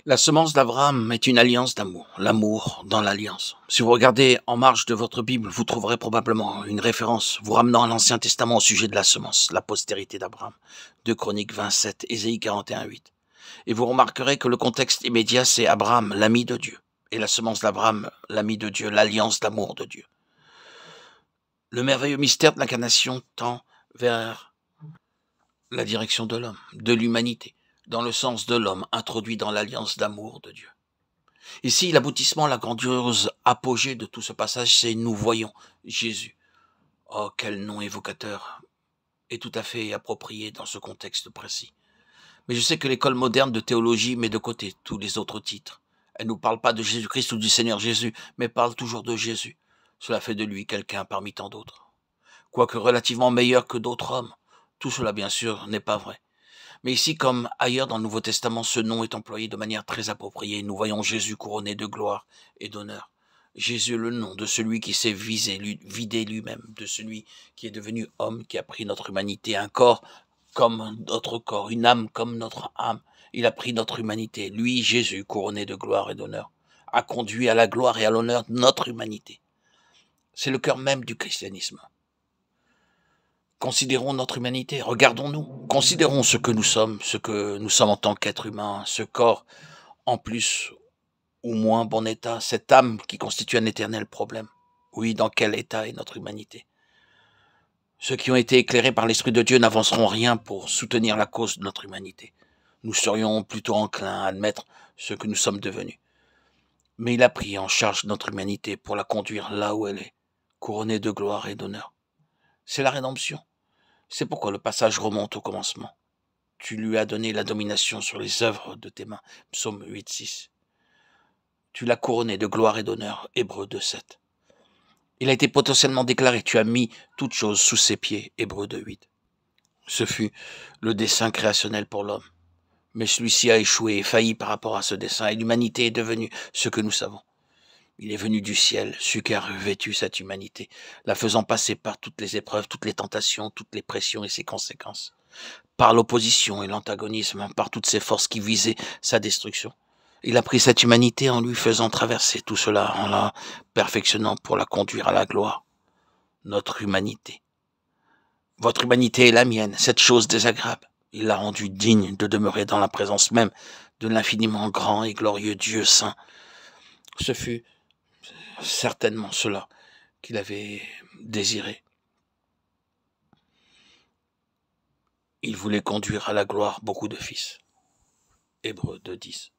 La semence d'Abraham est une alliance d'amour, l'amour dans l'alliance. Si vous regardez en marge de votre Bible, vous trouverez probablement une référence vous ramenant à l'Ancien Testament au sujet de la semence, la postérité d'Abraham. 2 Chroniques 27, Ésaïe 41, 8. Et vous remarquerez que le contexte immédiat, c'est Abraham, l'ami de Dieu, et la semence d'Abraham, l'ami de Dieu, l'alliance d'amour de Dieu. Le merveilleux mystère de l'incarnation tend vers la direction de l'homme, de l'humanité, dans le sens de l'homme introduit dans l'alliance d'amour de Dieu. Ici, l'aboutissement, la grandiose apogée de tout ce passage, c'est nous voyons Jésus. Oh, quel nom évocateur et tout à fait approprié dans ce contexte précis. Mais je sais que l'école moderne de théologie met de côté tous les autres titres. Elle ne nous parle pas de Jésus-Christ ou du Seigneur Jésus, mais parle toujours de Jésus. Cela fait de lui quelqu'un parmi tant d'autres. Quoique relativement meilleur que d'autres hommes. Tout cela, bien sûr, n'est pas vrai. Mais ici, comme ailleurs dans le Nouveau Testament, ce nom est employé de manière très appropriée. Nous voyons Jésus couronné de gloire et d'honneur. Jésus est le nom de celui qui s'est vidé lui-même, de celui qui est devenu homme, qui a pris notre humanité, un corps comme notre corps, une âme comme notre âme. Il a pris notre humanité. Lui, Jésus, couronné de gloire et d'honneur, a conduit à la gloire et à l'honneur notre humanité. C'est le cœur même du christianisme. Considérons notre humanité, regardons-nous, considérons ce que nous sommes en tant qu'être humain, ce corps en plus ou moins bon état, cette âme qui constitue un éternel problème. Oui, dans quel état est notre humanité? Ceux qui ont été éclairés par l'Esprit de Dieu n'avanceront rien pour soutenir la cause de notre humanité. Nous serions plutôt enclins à admettre ce que nous sommes devenus. Mais il a pris en charge notre humanité pour la conduire là où elle est, couronnée de gloire et d'honneur. C'est la rédemption. C'est pourquoi le passage remonte au commencement. Tu lui as donné la domination sur les œuvres de tes mains. Psaume 8, 6. Tu l'as couronné de gloire et d'honneur. Hébreux 2, 7. Il a été potentiellement déclaré. Tu as mis toutes choses sous ses pieds. Hébreux 2, 8. Ce fut le dessein créationnel pour l'homme. Mais celui-ci a échoué et failli par rapport à ce dessein. Et l'humanité est devenue ce que nous savons. Il est venu du ciel, celui qui a revêtu cette humanité, la faisant passer par toutes les épreuves, toutes les tentations, toutes les pressions et ses conséquences. Par l'opposition et l'antagonisme, par toutes ces forces qui visaient sa destruction. Il a pris cette humanité en lui faisant traverser tout cela, en la perfectionnant pour la conduire à la gloire. Notre humanité. Votre humanité est la mienne, cette chose désagréable. Il l'a rendue digne de demeurer dans la présence même de l'infiniment grand et glorieux Dieu saint. Ce fut certainement cela qu'il avait désiré. Il voulait conduire à la gloire beaucoup de fils. Hébreux 2, 10.